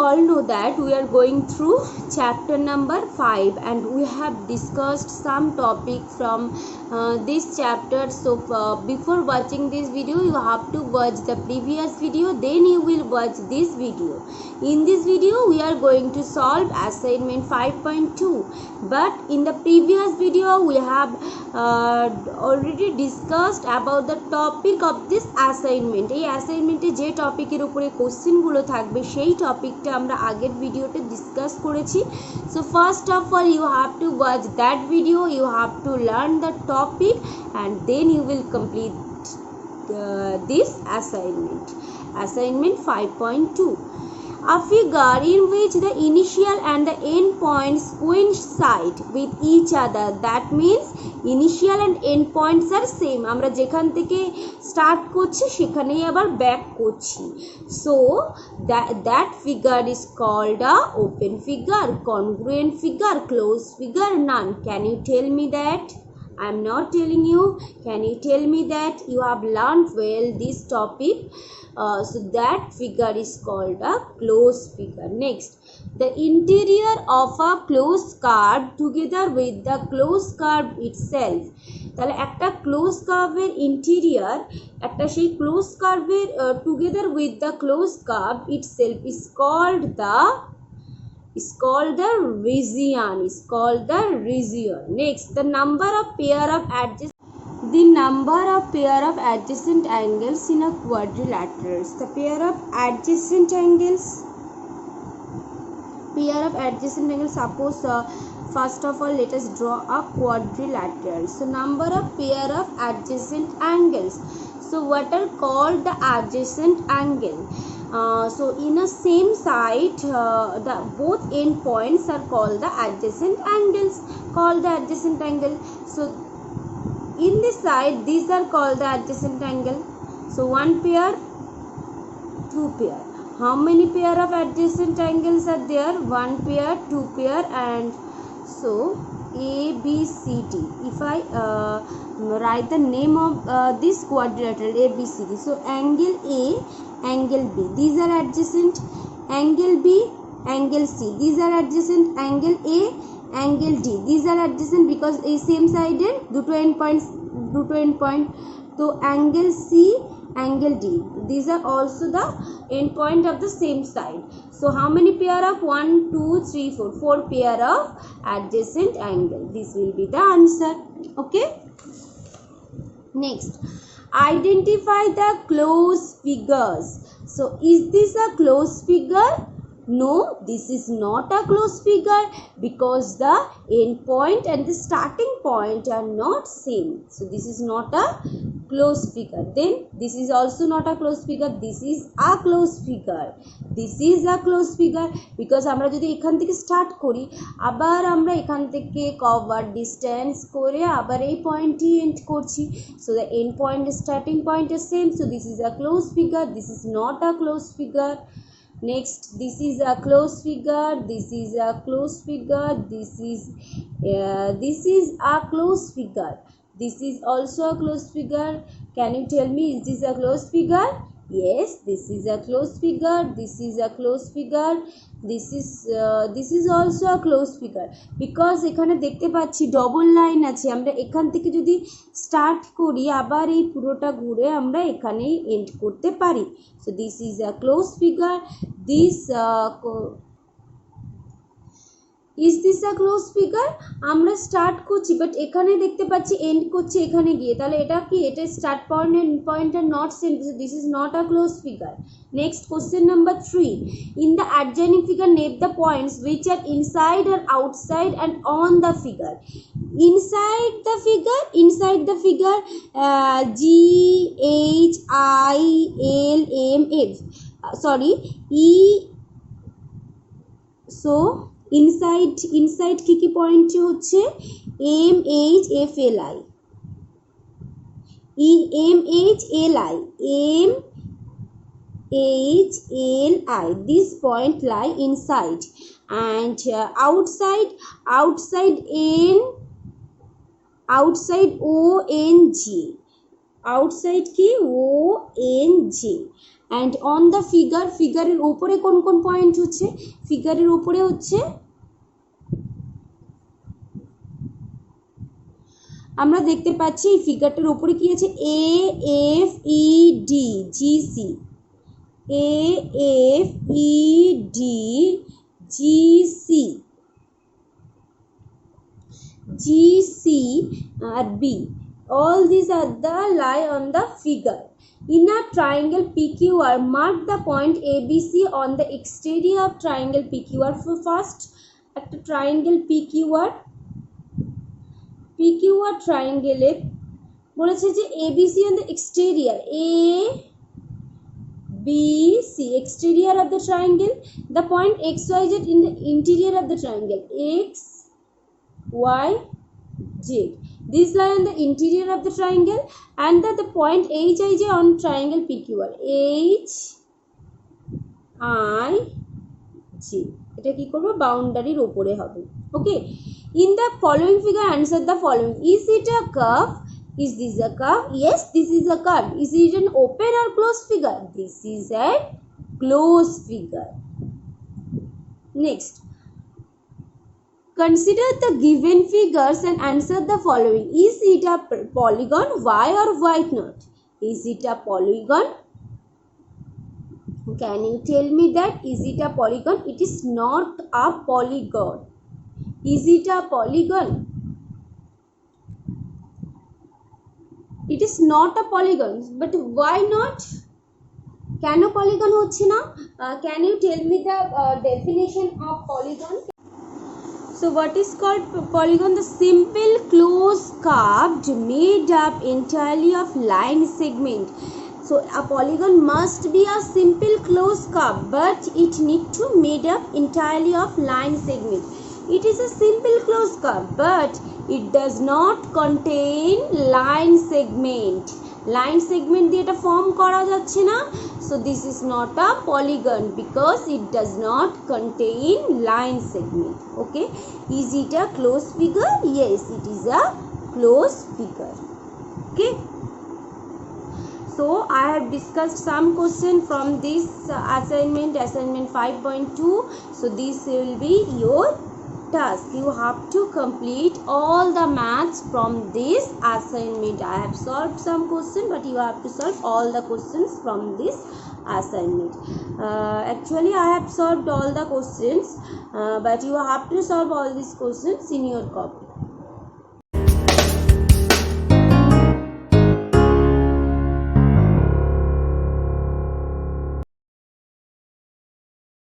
all know that we are going through chapter number 5 and we have discussed some topic from this chapter. So before watching this video you have to watch the previous video, then you will watch this video. In this video we are going to solve assignment 5.2, but in the previous video we have already discussed about the topic of this assignment. এই অ্যাসাইনমেন্টে যে টপিকের উপরে কোশ্চেনগুলো থাকবে সেই টপিকটা আমরা আগের ভিডিওতে ডিসকাস করেছি। So first of all you have to watch that video, you have to learn the topic and then you will complete this assignment 5.2. A figure in which the initial and the end points coincide with each other, that means initial and end points are same. আমরা যেখান থেকে start করছি সেখানেই আবার back করছি। So that figure is called a open figure, congruent figure, closed figure, none. Can you tell me that? I am not telling you. Can you tell me that you have learned well this topic? So that figure is called a closed figure. Next, the interior of a closed curve together with the closed curve itself. তাহলে একটা close কার্ভের interior, একটা সেই close কার্ভের together with the close curve itself is called the region. Next, the number of pair of adjacent angles in a quadrilateral. The pair of adjacent angles, suppose first of all let us draw a quadrilateral. So number of pair of adjacent angles. So what are called the adjacent angle? So in a same side the both end points are called the adjacent angles, so in this side these are called the adjacent angle. So one pair, two pair. How many pair of adjacent angles are there? One pair, two pair, and so A, B, C, D. If I write the name of this quadrilateral A, B, C, D. So angle A, angle B, these are adjacent. Angle B, angle C, these are adjacent. Angle A, angle D, these are adjacent because a same sided দুটো end point. So angle C, angle D, these are also the end point of the same side. So how many pair of 1, 2, 3, 4 pair of adjacent angle? This will be the answer. Okay. Next, identify the closed figures. So is this a closed figure? No, this is not a closed figure because the end point and the starting point are not same. So this is not a closed figure. Then this is also not a closed figure. This is a closed figure. Because আমরা যদি এখান থেকে start করি আবার আমরা এখান থেকে cover distance করে আবার এই পয়েন্টই এন্ড করছি। So the end point and starting point is same. So this is a closed figure. This is not a closed figure. Next, this is a closed figure, this is a closed figure, this is a closed figure, this is also a closed figure. Can you tell me, is this a closed figure? Yes, this is a closed figure, this is a closed figure, this is also a closed figure because এখানে দেখতে পাচ্ছি double line আছে। আমরা এখান থেকে যদি start করি আবার এই পুরোটা ঘুরে আমরা এখানেই এন্ড করতে পারি। So this is a closed figure. Is this a closed figure? আমরা স্টার্ট করছি বাট এখানে দেখতে পাচ্ছি এন্ড করছি এখানে গিয়ে, তাহলে এটা কি? এটা start point end point are not same. This is not a closed figure. Next, question number 3. In the adjoining figure name the points which are inside or outside and on the figure. Inside the figure G, H, I, L, M, F. E. So inside কি point হচ্ছে M H F L I, this point lie inside, and outside O N G, outside কি O N G, and on the figure উপরে কোন কোন point হচ্ছে, ফিগারের উপরে হচ্ছে আমরা দেখতে পাচ্ছি এই ফিগারটার উপরে কি আছে, A F E D G C, A F E D G C, G C আর B, all these are the lie on the figure. In a triangle PQR, mark the point ABC on the exterior of triangle PQR. For first একটা triangle PQR triangle বলেছে যে ABC on the exterior, A B C, exterior of the triangle, the point XYZ in the interior of the triangle, X Y Z. These lie on the interior of the triangle, and the point HIJ on triangle PQR, H I J. এটা কি করব, বাউন্ডারির উপরে হবে। ওকে, in the following figure answer the following. Is it a curve? Is this a curve? Yes, this is a curve. Is it an open or closed figure? This is a closed figure. Next, consider the given figures and answer the following. Is it a polygon? Why or why not? Is it a polygon? Can you tell me that? Is it a polygon? It is not a polygon. Is it a polygon? It is not a polygon. But why not? কেন polygon হচ্ছে না? Can you tell me the definition of polygon? So what is called polygon? The simple closed curve made up entirely of line segment. So a polygon must be a simple closed curve, but it need to made up entirely of line segment. It is a simple closed curve, but it does not contain line segment. Line segment দিয়ে এটা form করা যাচ্ছে না, so this is not a polygon because it does not contain line segment. Okay, is it a closed figure? Yes, it is a closed figure. Okay, so I have discussed some question from this assignment 5.2. so this will be your task. You have to complete all the maths from this assignment. I have solved some question, but you have to solve all the questions from this assignment. Actually I have solved all the questions, but you have to solve all these questions in your copy.